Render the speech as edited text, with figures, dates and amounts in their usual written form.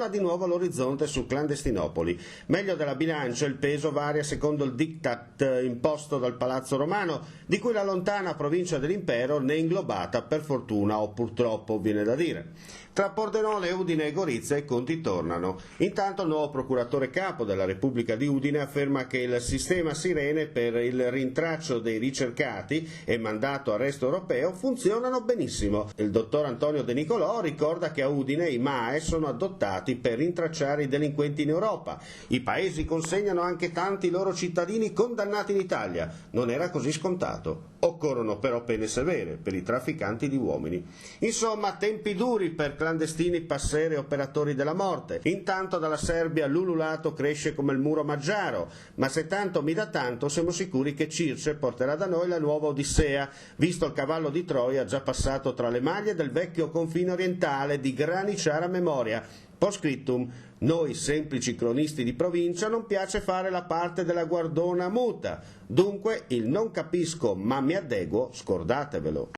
vola di nuovo all'orizzonte su clandestinopoli. Meglio della bilancia il peso varia secondo il diktat imposto dal Palazzo Romano, di cui la lontana provincia dell'impero ne è inglobata per fortuna o purtroppo, viene da dire. Tra Pordenone, Udine e Gorizia i conti tornano. Intanto il nuovo procuratore capo della Repubblica di Udine afferma che il sistema Sirene per il rintraccio dei ricercati e mandato arresto europeo funzionano benissimo. Il dottor Antonio De Nicolò ricorda che a Udine i MAE sono adottati per rintracciare i delinquenti in Europa. I paesi consegnano anche tanti loro cittadini condannati in Italia. Non era così scontato. Occorrono però pene severe per i trafficanti di uomini. Insomma, tempi duri per clandestini, passeri e operatori della morte. Intanto dalla Serbia l'ululato cresce come il muro Maggiaro, ma se tanto mi dà tanto siamo sicuri che Circe porterà da noi la nuova Odissea, visto il cavallo di Troia già passato tra le maglie del vecchio confine orientale di graniciara memoria. Post scriptum, noi semplici cronisti di provincia non piace fare la parte della guardona muta, dunque il non capisco ma mi adeguo scordatevelo.